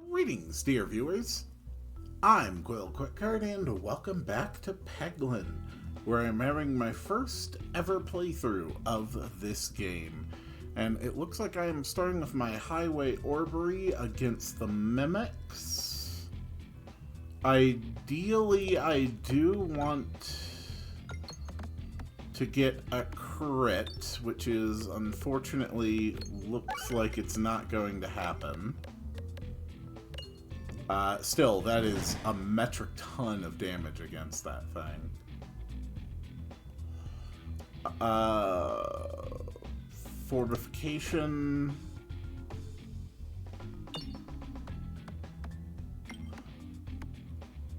Greetings, dear viewers. I'm Quill Quickcard, and welcome back to Peglin, where I'm having my first ever playthrough of this game. And it looks like I am starting with my Highway Orbery against the Mimics. Ideally, I do want to get a crit, which is unfortunately looks like it's not going to happen. Still, that is a metric ton of damage against that thing. Fortification.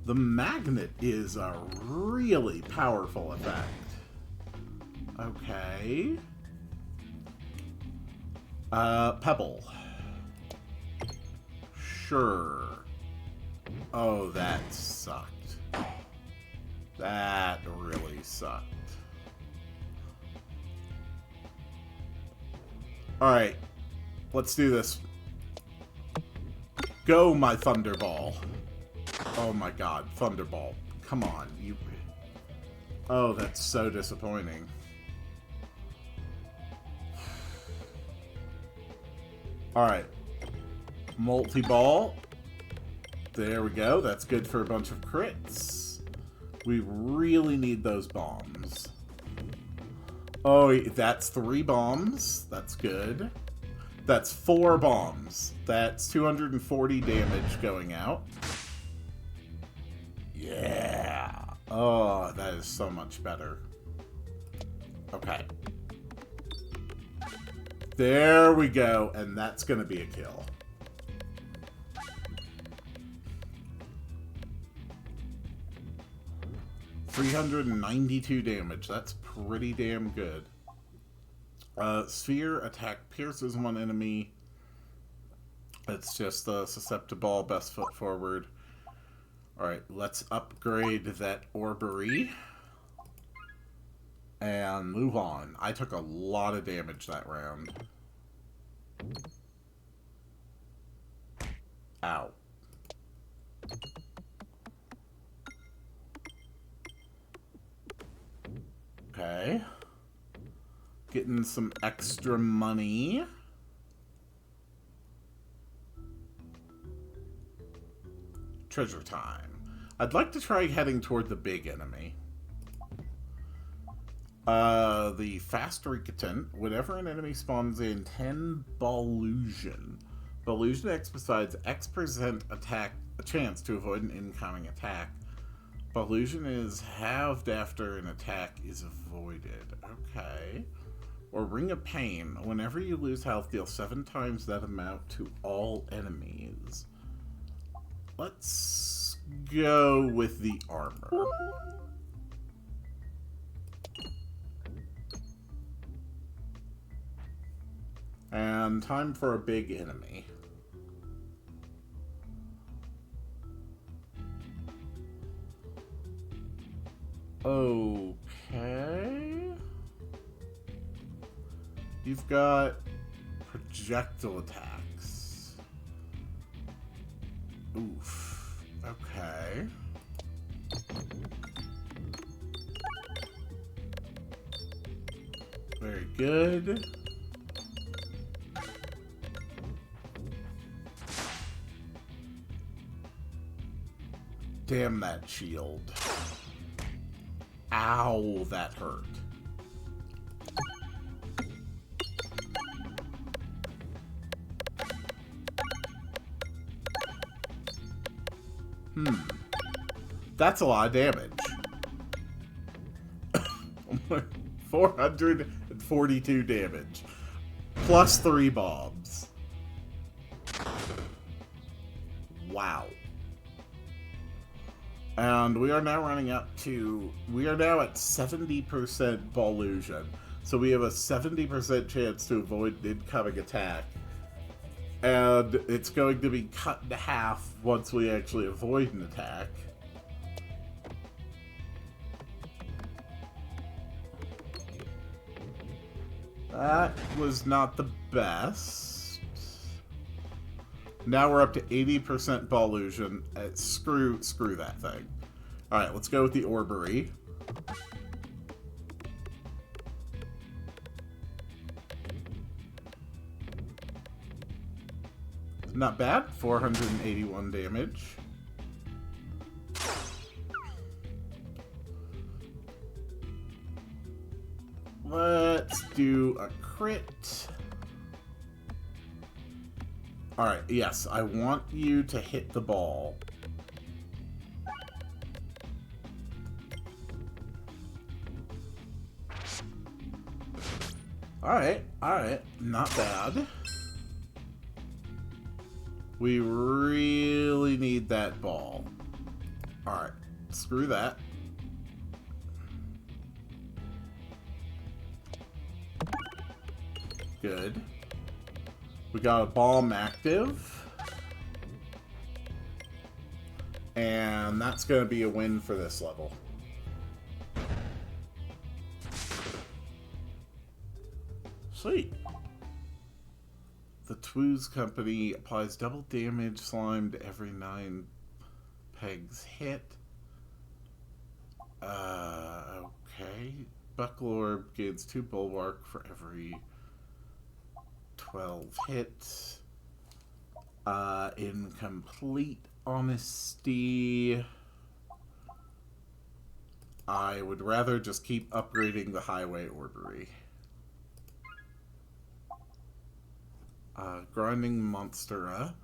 The magnet is a really powerful effect. Okay. Pebble. Sure. Oh, that sucked. That really sucked. Alright. Let's do this. Go, my Thunderball. Oh my god, Thunderball. Come on, you... Oh, that's so disappointing. Alright. Multi-ball. There we go. That's good for a bunch of crits. We really need those bombs. Oh, that's 3 bombs. That's good. That's 4 bombs. That's 240 damage going out. Yeah. Oh, that is so much better. Okay. There we go. And that's going to be a kill. $392 damage. That's pretty damn good. Sphere attack pierces one enemy. It's just susceptible, best foot forward. Alright, let's upgrade that Orbery. And move on. I took a lot of damage that round. Ow. Okay. Getting some extra money. Treasure time. I'd like to try heading toward the big enemy. The fast recatant. Whenever an enemy spawns in 10 Ballusion. Ballusion X besides X% attack a chance to avoid an incoming attack. Ballusion is halved after an attack is avoided. Okay. Or Ring of Pain. Whenever you lose health, deal 7 times that amount to all enemies. Let's go with the armor. And time for a big enemy. Okay. You've got projectile attacks. Oof. Okay. Very good. Damn that shield. Ow, that hurt. That's a lot of damage. 442 damage. Plus 3 bombs. Wow. And we are now running up to... We are now at 70% Ballusion. So we have a 70% chance to avoid an incoming attack. And it's going to be cut in half once we actually avoid an attack. That was not the best. Now we're up to 80% Ballusion. Screw that thing. Alright, let's go with the Orbery. Not bad. 481 damage. Let's do a crit. Alright, yes, I want you to hit the ball. Alright, not bad. We really need that ball. Alright, screw that. Good. We got a bomb active. And that's going to be a win for this level. Sweet. The Twooz Company applies double damage slime to every 9 pegs hit. Okay. Bucklorb gains 2 Bulwark for every 12 hits. In complete honesty, I would rather just keep upgrading the Highway Orbery. Grinding Monstera.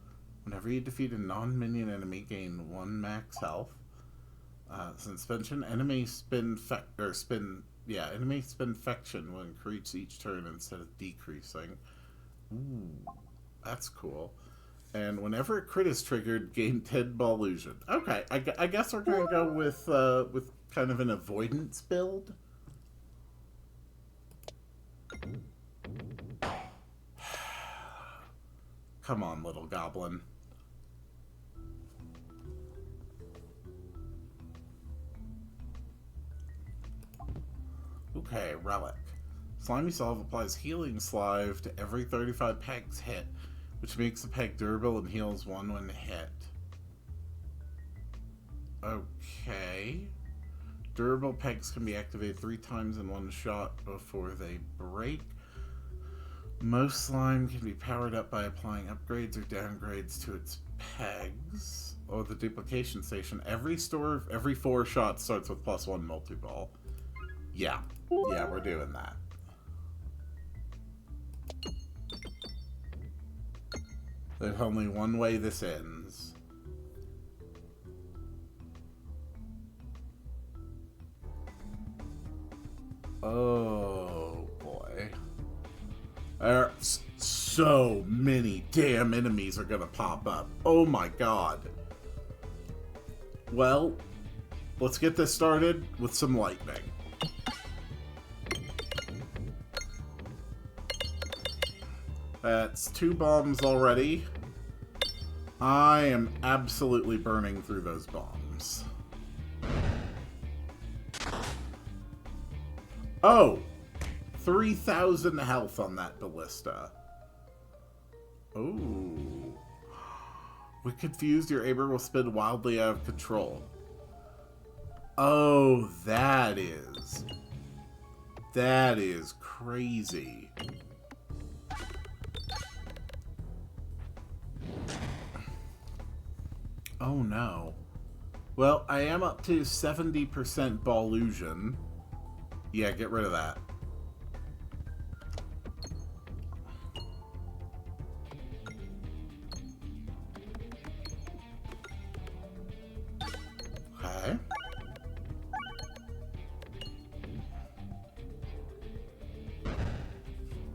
Whenever you defeat a non-minion enemy, gain 1 max health. Suspension. Enemy spin fection will increase each turn instead of decreasing. Ooh, that's cool. And whenever a crit is triggered, gain 10 Ballusion. Okay, I guess we're gonna go with kind of an avoidance build. Come on, little goblin. Okay, Relic. Slimy Salve applies Healing Salve to every 35 pegs hit, which makes the peg durable and heals 1 when hit. Okay. Durable pegs can be activated 3 times in one shot before they break. Most slime can be powered up by applying upgrades or downgrades to its pegs. Or the duplication station. Every 4 shots starts with +1 multi-ball. Yeah, we're doing that. There's only one way this ends. Oh boy. So many damn enemies are gonna pop up. Oh my god. Well, let's get this started with some lightning. That's 2 bombs already. I am absolutely burning through those bombs. Oh! 3,000 health on that ballista. Ooh. When confused, your Aber will spin wildly out of control. Oh, that is crazy. Oh no. Well, I am up to 70% Ballusion. Yeah, get rid of that. Okay.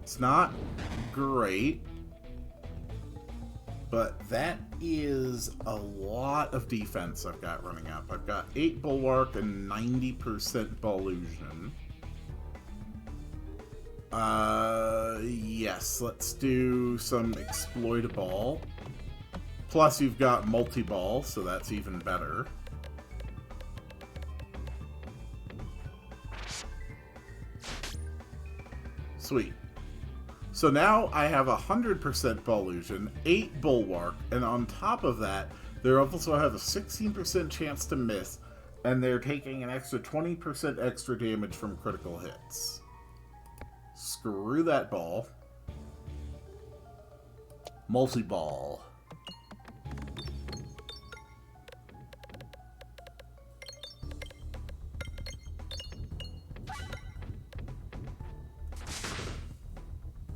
It's not great, but that is a lot of defense I've got running up. I've got 8 Bulwark and 90% Ballusion. Yes, let's do some Exploitable. Plus you've got Multi-Ball, so that's even better. Sweet. So now I have 100% Ballusion, 8 Bulwark, and on top of that, they also have a 16% chance to miss, and they're taking an extra 20% extra damage from critical hits. Screw that ball. Multi-ball.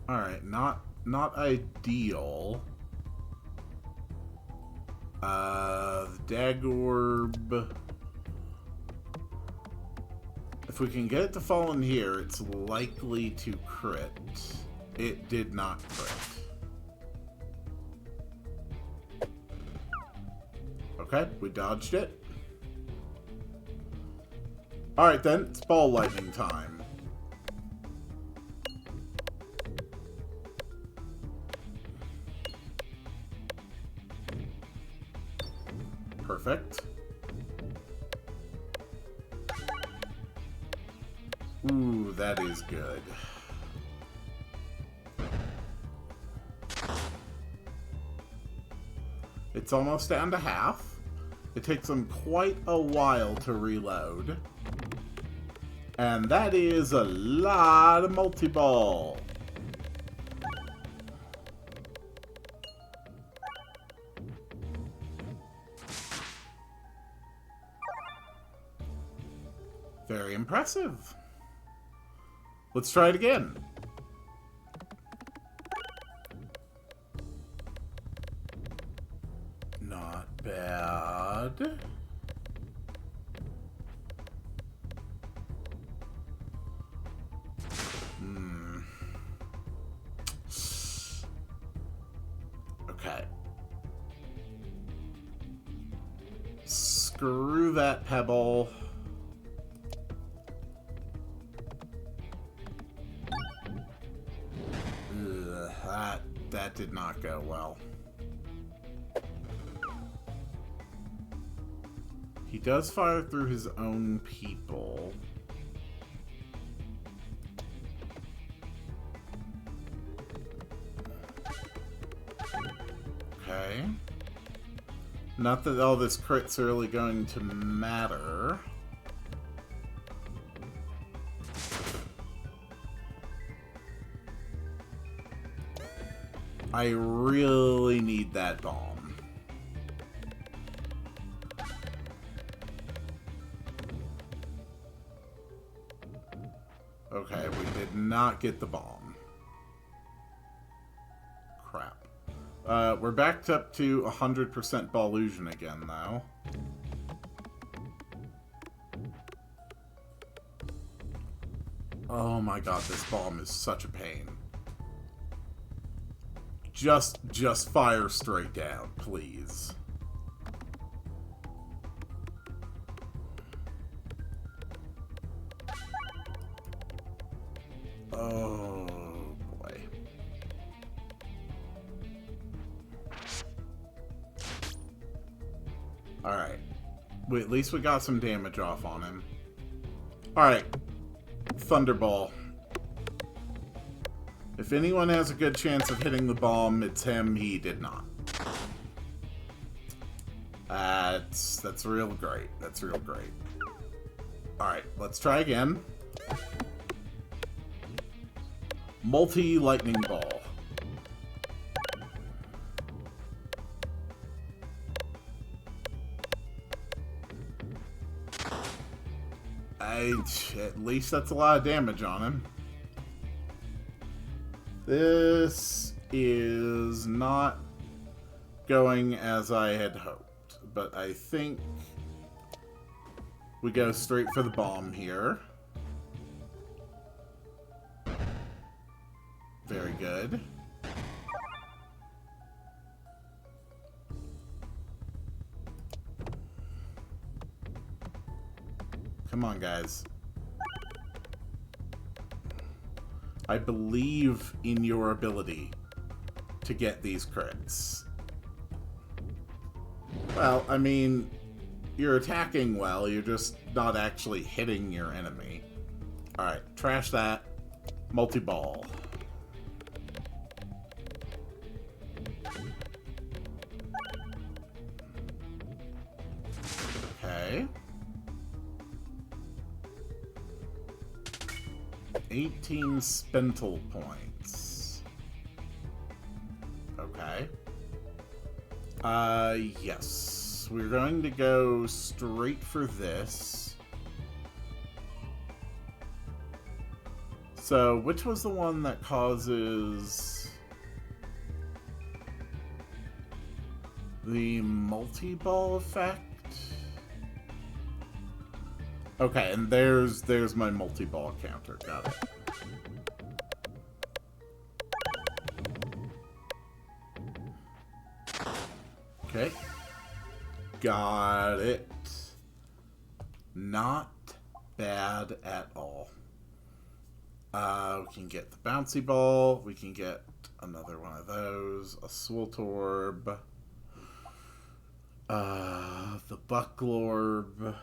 Alright, not ideal. The Dagorb. If we can get it to fall in here, it's likely to crit. It did not crit. Okay, we dodged it. Alright then, it's ball lightning time. Perfect. Ooh, that is good. It's almost down to half. It takes them quite a while to reload. And that is a lot of multi-ball. Very impressive. Let's try it again. Not bad. Okay. Screw that pebble. That did not go well. He does fire through his own people. Okay. Not that all this crit's really going to matter. I really need that bomb. Okay, we did not get the bomb. Crap. We're backed up to 100% Ballusion again, though. Oh my god, this bomb is such a pain. Just fire straight down, please. Oh, boy. Alright. At least we got some damage off on him. Alright. Thunderball. If anyone has a good chance of hitting the bomb, it's him. He did not. That's real great. That's real great. Alright, let's try again. Multi-lightning ball. At least that's a lot of damage on him. This is not going as I had hoped, but I think we go straight for the bomb here. Very good. Come on, guys. I believe in your ability to get these crits. Well, I mean, you're attacking well, you're just not actually hitting your enemy. Alright, trash that. Multi-ball. Okay. 18 spintle points. Okay. Yes. We're going to go straight for this. So, which was the one that causes the multi-ball effect? Okay, and there's my multi-ball counter. Got it. Okay. Got it. Not bad at all. We can get the bouncy ball. We can get another one of those. A Swiltorb. The Bucklorb.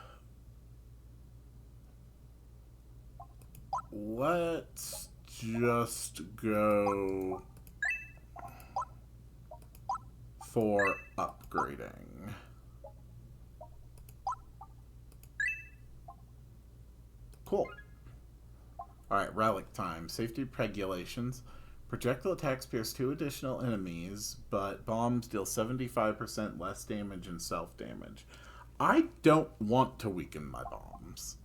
Let's just go for upgrading. Cool. Alright, relic time. Safety regulations. Projectile attacks pierce 2 additional enemies, but bombs deal 75% less damage and self-damage. I don't want to weaken my bombs.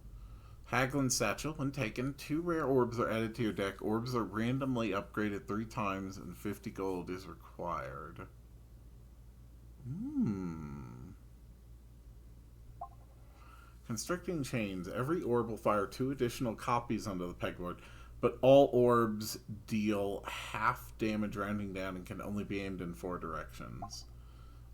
Haglin Satchel. When taken, 2 rare orbs are added to your deck. Orbs are randomly upgraded 3 times, and 50 gold is required. Constricting Chains. Every orb will fire 2 additional copies onto the pegboard, but all orbs deal half damage rounding down and can only be aimed in 4 directions.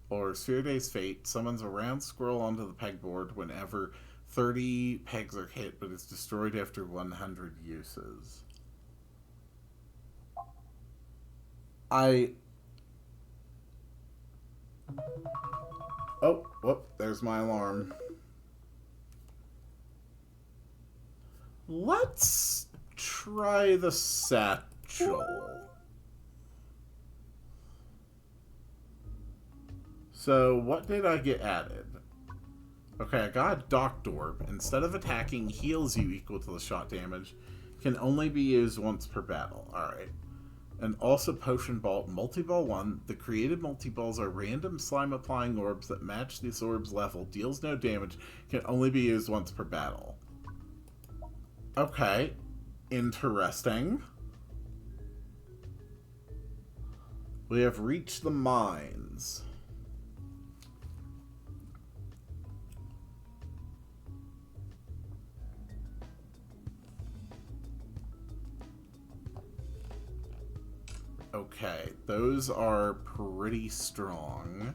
Or Sphere Day's Fate. Summons a round scroll onto the pegboard whenever 30 pegs are hit, but is destroyed after 100 uses. Oh, whoop, there's my alarm. Let's try the satchel. So, what did I get added? Okay, I got a Doctorb. Instead of attacking, heals you equal to the shot damage. Can only be used once per battle. Alright. And also Potion Ball. Multi-Ball 1. The created multi-balls are random slime-applying orbs that match this orb's level. Deals no damage. Can only be used once per battle. Okay. Interesting. We have reached the mines. Okay, those are pretty strong.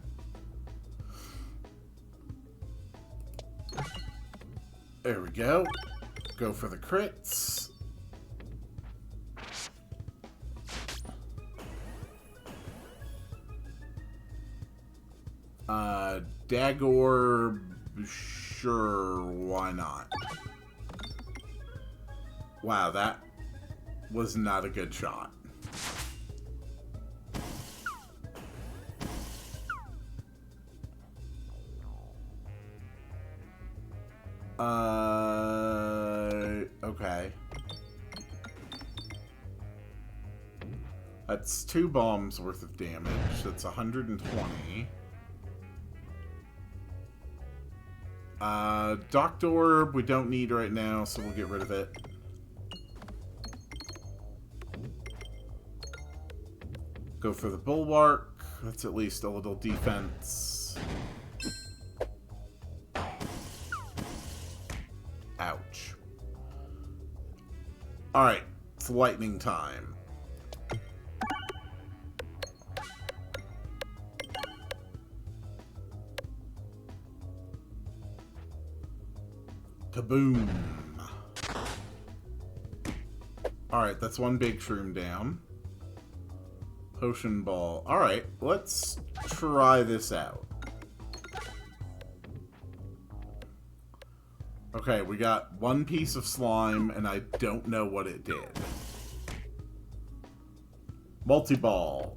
There we go. Go for the crits. Dagor, sure, why not? Wow, that was not a good shot. Okay. That's 2 bombs worth of damage. That's 120. Doctorb we don't need right now, so we'll get rid of it. Go for the Bulwark. That's at least a little defense. Ouch. Alright, it's lightning time. Kaboom. Alright, that's 1 big shroom down. Potion Ball. Alright, let's try this out. Okay, we got 1 piece of slime, and I don't know what it did. Multi-ball.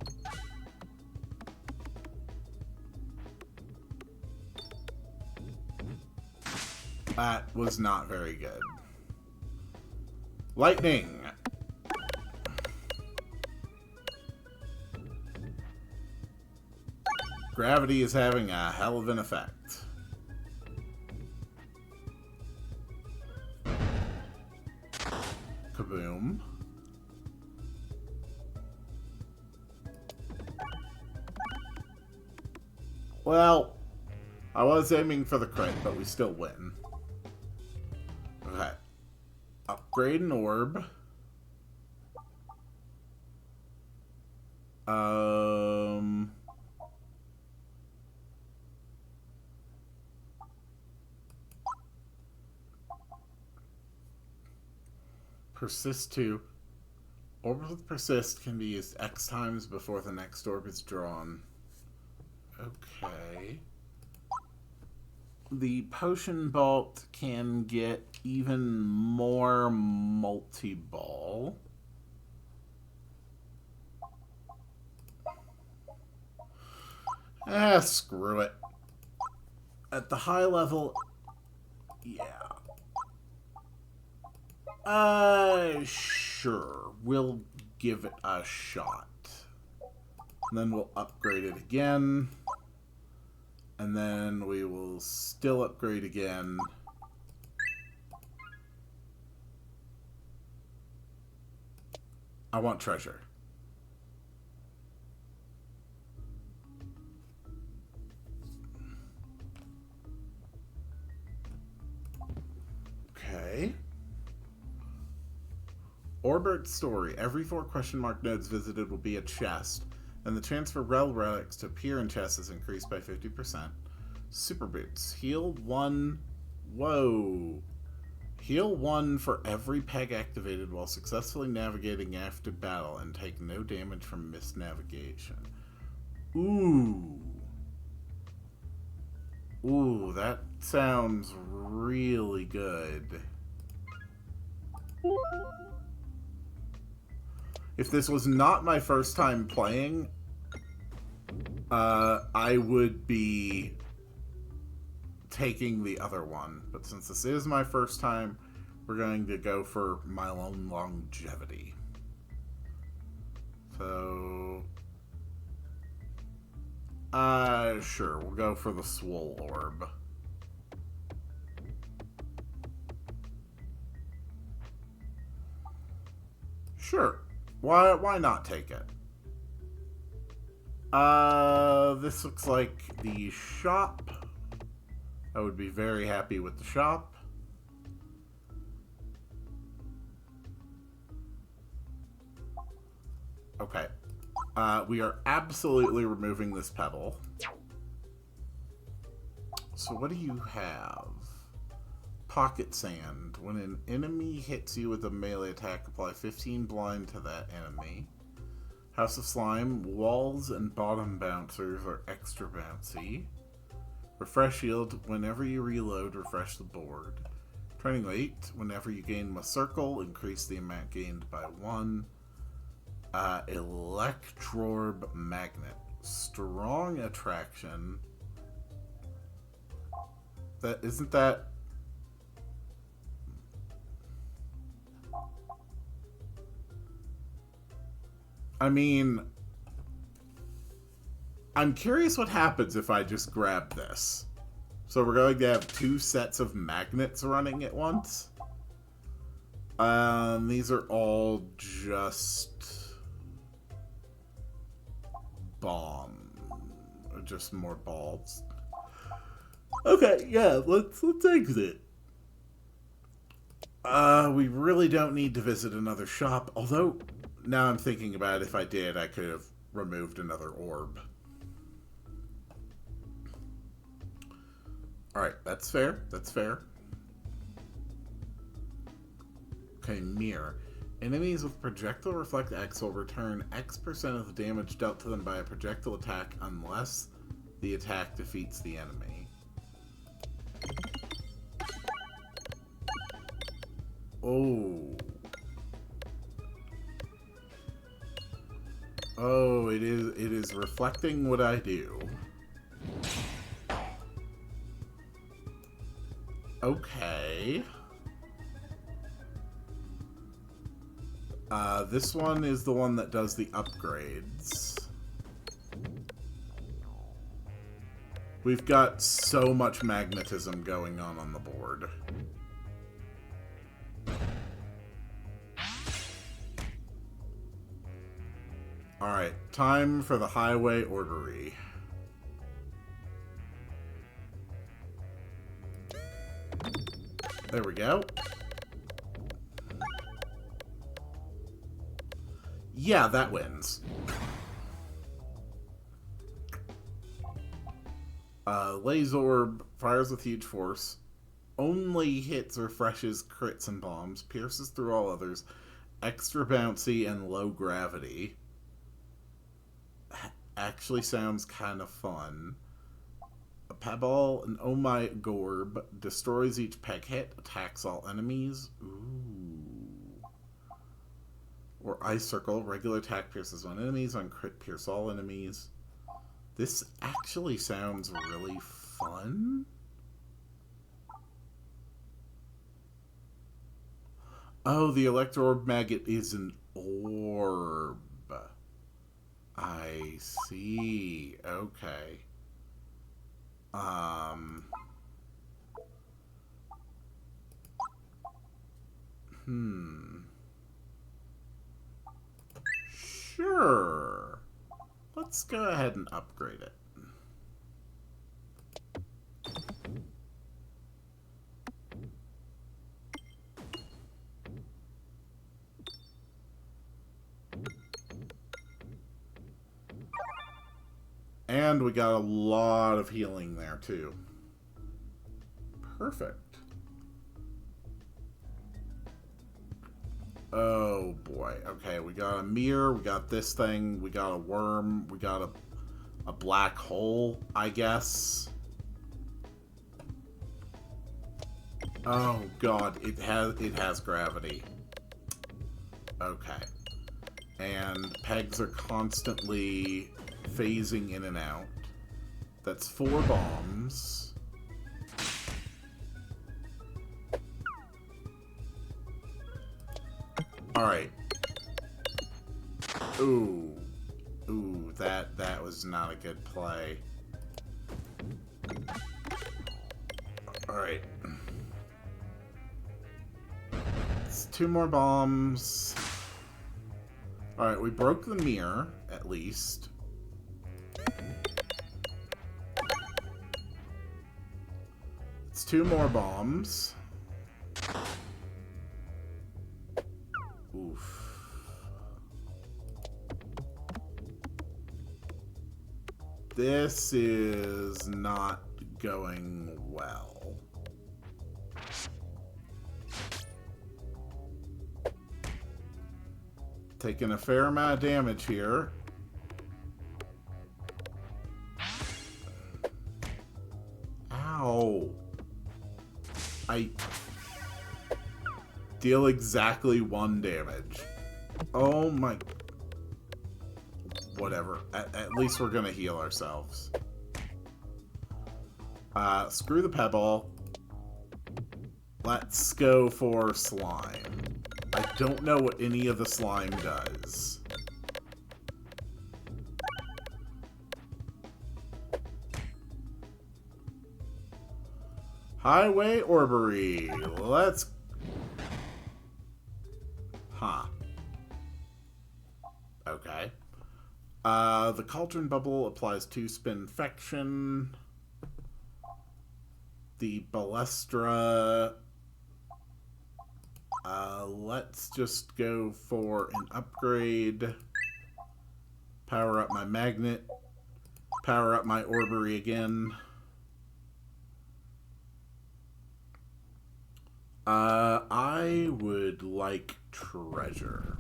That was not very good. Lightning! Gravity is having a hell of an effect. Kaboom. Well, I was aiming for the crit, but we still win. Okay. Upgrade an orb. Persist 2. Orbs with persist can be used X times before the next orb is drawn. Okay. The potion bolt can get even more multi-ball. Screw it. At the high level, yeah. Sure. We'll give it a shot. And then we'll upgrade it again. And then we will still upgrade again. I want treasure. Okay. Orbert story. Every 4 question mark nodes visited will be a chest, and the chance for rel relics to appear in chests is increased by 50%. Super boots. Heal 1. Whoa. Heal 1 for every peg activated while successfully navigating after battle and take no damage from missed navigation. Ooh. Ooh, that sounds really good. If this was not my first time playing, I would be taking the other one. But since this is my first time, we're going to go for my own longevity. So, sure, we'll go for the Swole Orb. Sure. Why not take it? This looks like the shop. I would be very happy with the shop. Okay. We are absolutely removing this pebble. So what do you have? Pocket Sand. When an enemy hits you with a melee attack, apply 15 blind to that enemy. House of Slime. Walls and bottom bouncers are extra bouncy. Refresh shield. Whenever you reload, refresh the board. Training weight. Whenever you gain a circle, increase the amount gained by 1. Electrorb Magnet. Strong attraction. Isn't that... I mean, I'm curious what happens if I just grab this. So we're going to have 2 sets of magnets running at once. These are all just just more balls. Okay, yeah, let's exit. We really don't need to visit another shop, although now I'm thinking about it, if I did, I could have removed another orb. Alright, that's fair. That's fair. Okay, mirror. Enemies with projectile reflect X will return X% of the damage dealt to them by a projectile attack unless the attack defeats the enemy. Oh. Oh, it is reflecting what I do. Okay. This one is the one that does the upgrades. We've got so much magnetism going on the board. Alright, time for the highway orrery. There we go. Yeah, that wins. Laser Orb fires with huge force. Only hits, refreshes, crits, and bombs. Pierces through all others. Extra bouncy and low gravity. Actually sounds kind of fun. A Pebble, an Oh My Gorb, destroys each peg hit, attacks all enemies. Ooh. Or Ice Circle, regular attack pierces one enemies, on crit pierce all enemies. This actually sounds really fun. Oh, the Electro-Orb Maggot is an orb. I see. Okay. Sure. Let's go ahead and upgrade it. And we got a lot of healing there, too. Perfect. Oh, boy. Okay, we got a mirror, we got this thing, we got a worm, we got a black hole, I guess. Oh, God. It has gravity. Okay. And pegs are constantly phasing in and out. That's 4 bombs. Alright. Ooh. Ooh, that was not a good play. Alright. It's 2 more bombs. Alright, we broke the mirror, at least. It's 2 more bombs. Oof. This is not going well. Taking a fair amount of damage here. Ow. I deal exactly 1 damage. Oh my... Whatever. At least we're gonna heal ourselves. Screw the Pebble. Let's go for Slime. I don't know what any of the slime does. Highway Orrery. Let's... Huh. Okay. The Cauldron Bubble applies 2 Spinfection. The Balestra... let's just go for an upgrade. Power up my magnet. Power up my Orrery again. I would like treasure.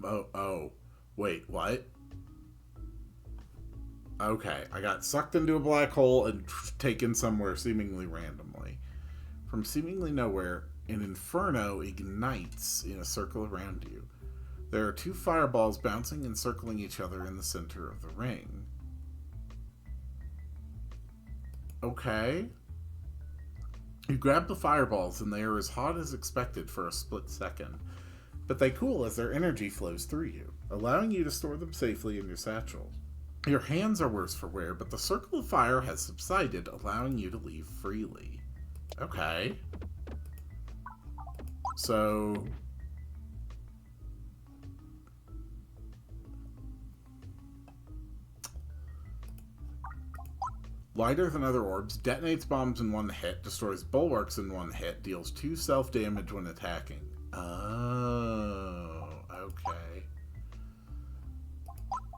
Oh. Wait, what? Okay, I got sucked into a black hole and taken somewhere seemingly randomly. From seemingly nowhere, an inferno ignites in a circle around you. There are 2 fireballs bouncing and circling each other in the center of the ring. Okay. You grab the fireballs and they are as hot as expected for a split second, but they cool as their energy flows through you, allowing you to store them safely in your satchel. Your hands are worse for wear, but the circle of fire has subsided, allowing you to leave freely. Okay. So... lighter than other orbs, detonates bombs in one hit, destroys bulwarks in one hit, deals 2 self-damage when attacking. Oh, okay.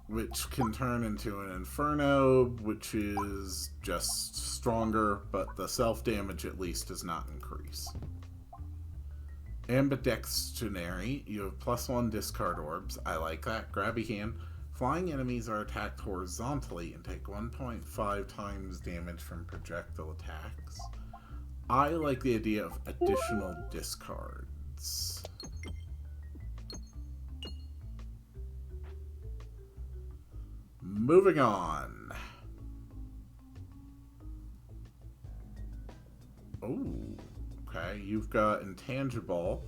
Which can turn into an Inferno, which is just stronger, but the self-damage at least does not increase. Ambidextrary, you have +1 discard orbs. I like that. Grabby hand. Flying enemies are attacked horizontally and take 1.5 times damage from projectile attacks. I like the idea of additional discards. Moving on. Oh, okay. You've got Intangible.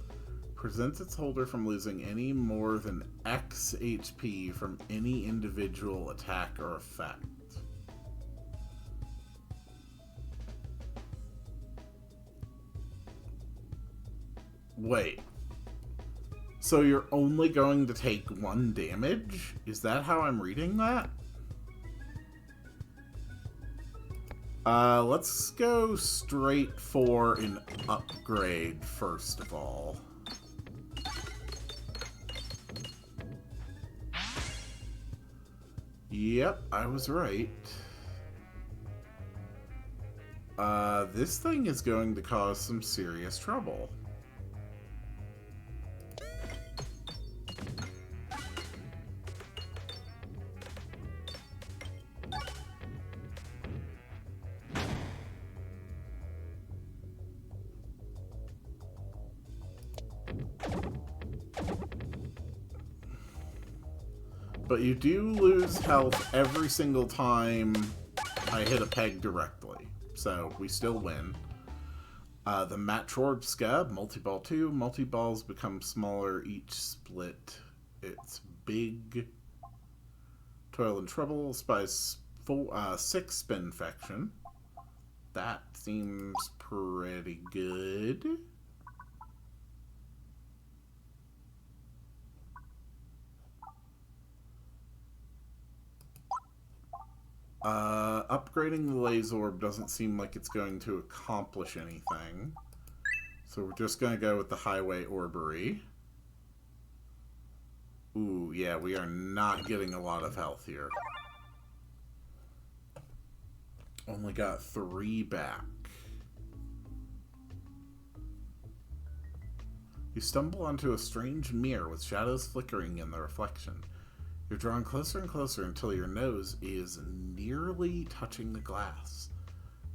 Prevents its holder from losing any more than X HP from any individual attack or effect. Wait. So you're only going to take 1 damage? Is that how I'm reading that? Let's go straight for an upgrade first of all. Yep, I was right. This thing is going to cause some serious trouble. But you do lose health every single time I hit a peg directly. So, we still win. The Matchorb multi-ball 2. Multi-balls become smaller each split. It's big. Toil and Trouble. Spice 6 Spin Infection. That seems pretty good. Upgrading the Laser Orb doesn't seem like it's going to accomplish anything. So we're just going to go with the Highway Orbery. Ooh, yeah, we are not getting a lot of health here. Only got 3 back. You stumble onto a strange mirror with shadows flickering in the reflection. You're drawn closer and closer until your nose is nearly touching the glass.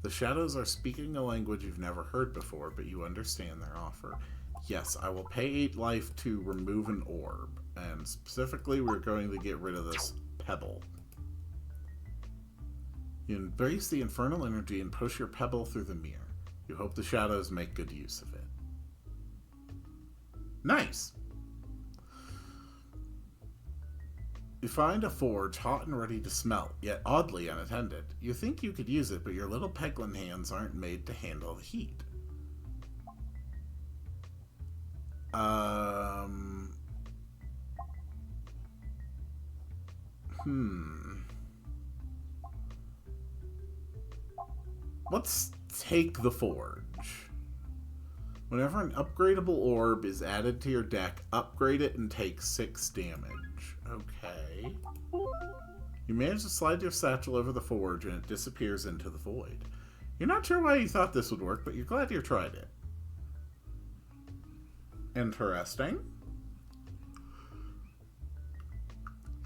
The shadows are speaking a language you've never heard before, but you understand their offer. Yes, I will pay 8 life to remove an orb, and specifically we're going to get rid of this pebble. You embrace the infernal energy and push your pebble through the mirror. You hope the shadows make good use of it. Nice! You find a forge hot and ready to smelt, yet oddly unattended. You think you could use it, but your little Peglin hands aren't made to handle the heat. Let's take the forge. Whenever an upgradable orb is added to your deck, upgrade it and take 6 damage. Okay. You manage to slide your satchel over the forge and it disappears into the void. You're not sure why you thought this would work, but you're glad you tried it. Interesting.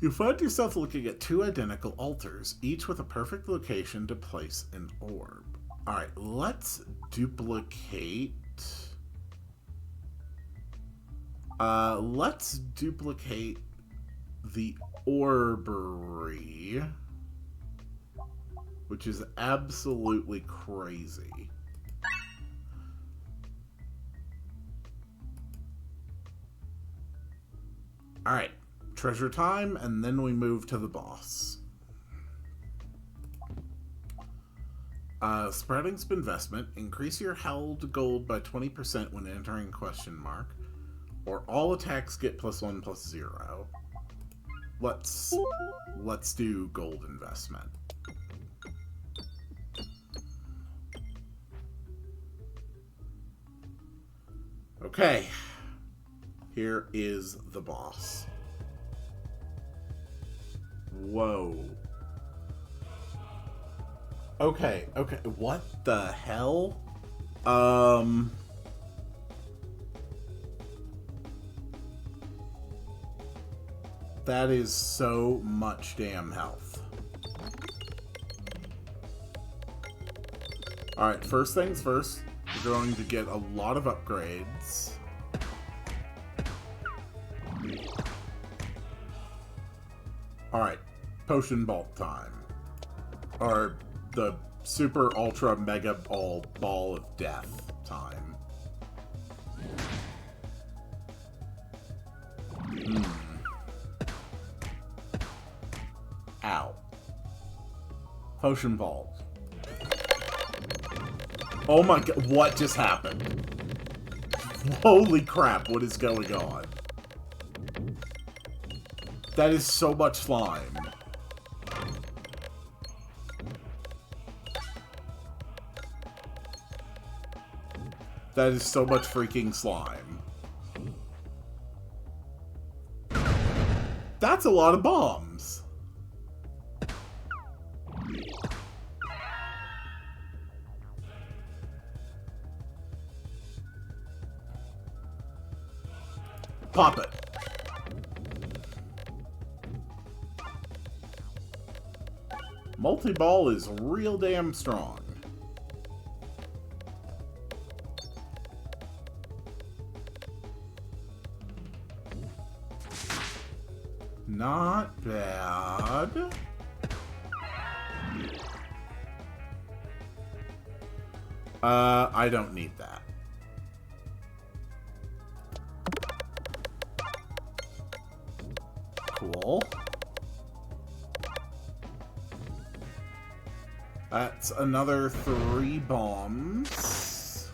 You find yourself looking at 2 identical altars, each with a perfect location to place an orb. Alright, let's duplicate... let's duplicate the Orbery, which is absolutely crazy. Alright, treasure time, and then we move to the boss. Spreading investment. Increase your held gold by 20% when entering question mark. Or all attacks get +1/+0. Let's do gold investment. Okay. Here is the boss. Whoa. Okay, what the hell? That is so much damn health. Alright, first things first, we're going to get a lot of upgrades. Alright, potion bolt time. Or the super ultra mega ball of death time. Ow. Potion bolt. Oh my god, what just happened? Holy crap, what is going on? That is so much slime. That is so much freaking slime. That's a lot of bombs. Pop it. Multi-ball is real damn strong. Not bad. I don't need that. Cool. That's another 3 bombs.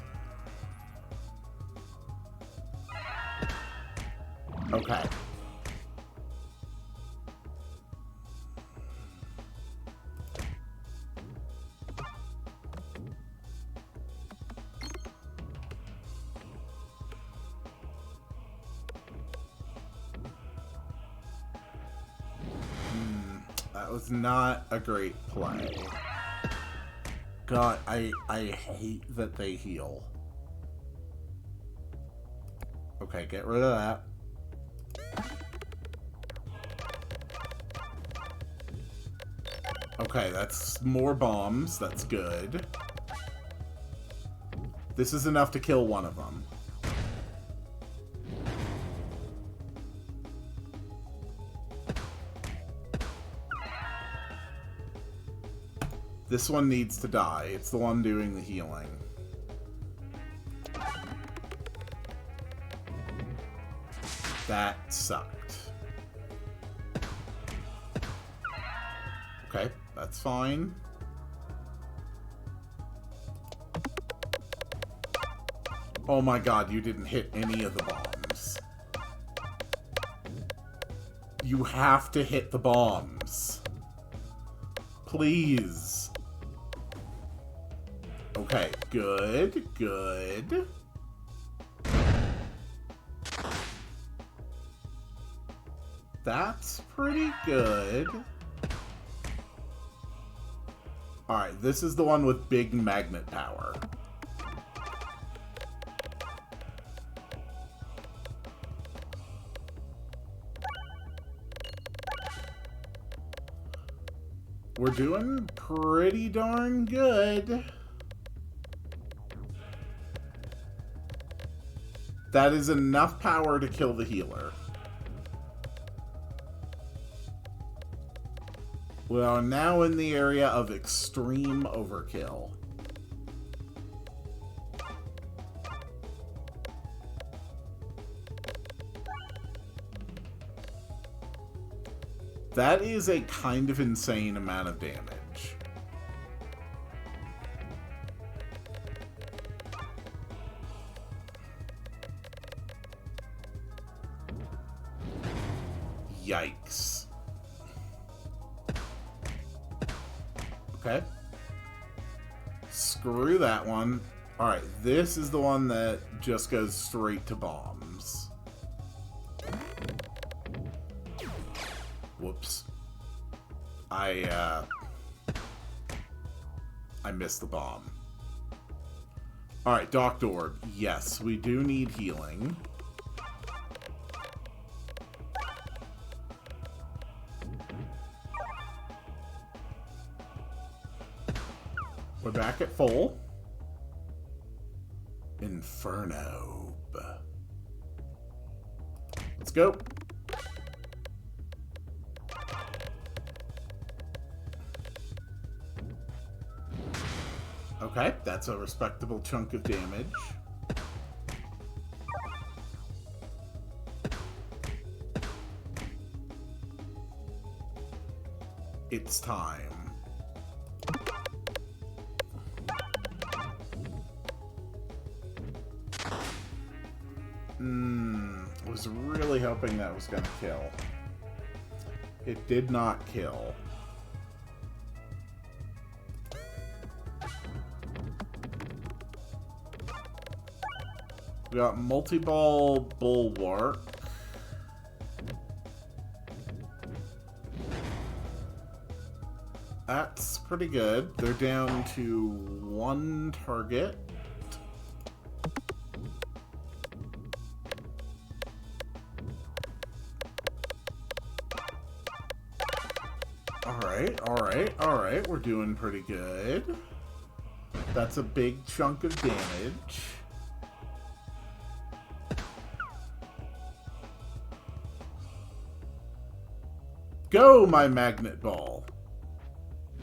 Okay. That was not a great play. God, I hate that they heal. Okay, get rid of that. Okay, that's more bombs. That's good. This is enough to kill one of them. This one needs to die. It's the one doing the healing. That sucked. Okay, that's fine. Oh my god, you didn't hit any of the bombs. You have to hit the bombs. Please. Okay, good, good. That's pretty good. Alright, this is the one with big magnet power. We're doing pretty darn good. That is enough power to kill the healer. We are now in the area of extreme overkill. That is a kind of insane amount of damage. Yikes. Okay. Screw that one. Alright, this is the one that just goes straight to bombs. Whoops. I missed the bomb. Alright, Doctor Orb. Yes, we do need healing. We're back at full. Inferno. Let's go. Okay, that's a respectable chunk of damage. It's time. I was really hoping that was going to kill. It did not kill. We got multi-ball bulwark. That's pretty good. They're down to one target. Alright, we're doing pretty good. That's a big chunk of damage. Go, my magnet ball!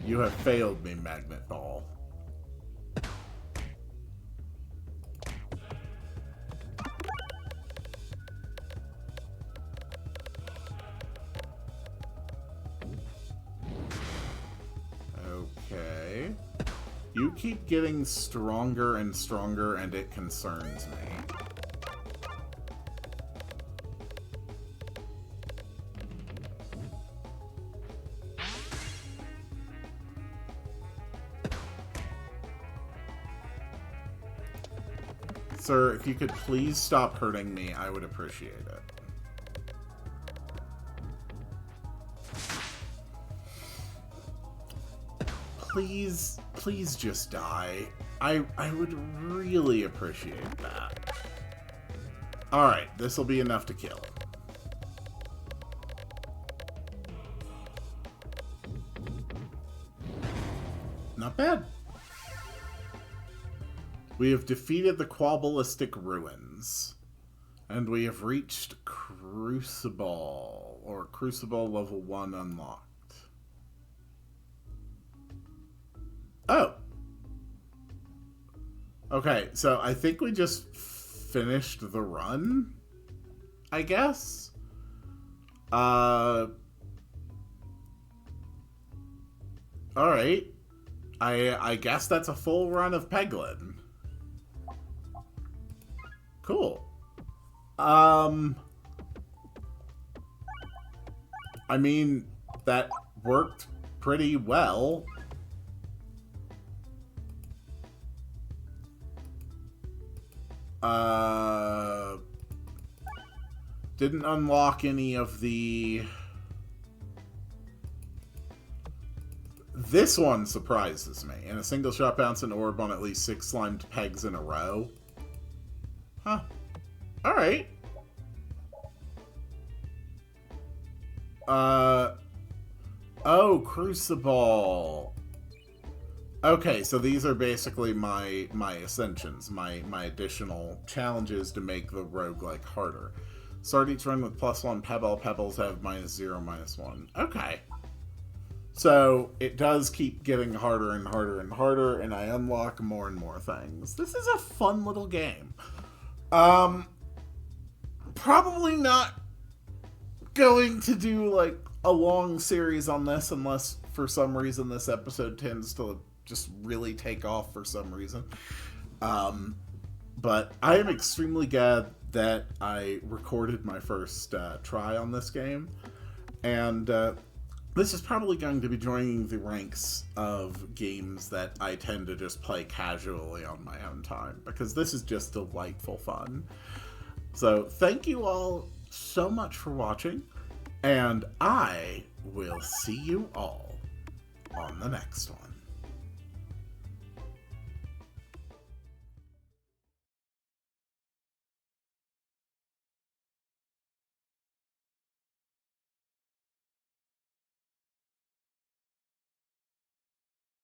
You have failed me, magnet ball. Okay. You keep getting stronger and stronger, and it concerns me. Sir, if you could please stop hurting me, I would appreciate it. Please just die. I would really appreciate that. Alright, this'll be enough to kill. Not bad. We have defeated the Quabalistic Ruins. And we have reached Crucible, or Crucible level 1 unlocked. Oh! Okay, so I think we just finished the run, I guess? Alright. I guess that's a full run of Peglin. Cool. I mean, that worked pretty well. Didn't unlock any of the... This one surprises me. In a single shot, bounce an orb on at least 6 slimed pegs in a row. Huh. Alright. Oh, Crucible. Okay, so these are basically my ascensions, my additional challenges to make the roguelike harder. Start each run with +1 pebble. Pebbles have -0, -1. Okay. So it does keep getting harder and harder and harder, and I unlock more and more things. This is a fun little game. Probably not going to do, like, a long series on this unless for some reason this episode tends to just really take off for some reason. But I am extremely glad that I recorded my first try on this game. And this is probably going to be joining the ranks of games that I tend to just play casually on my own time, because this is just delightful fun. So thank you all so much for watching, and I will see you all on the next one.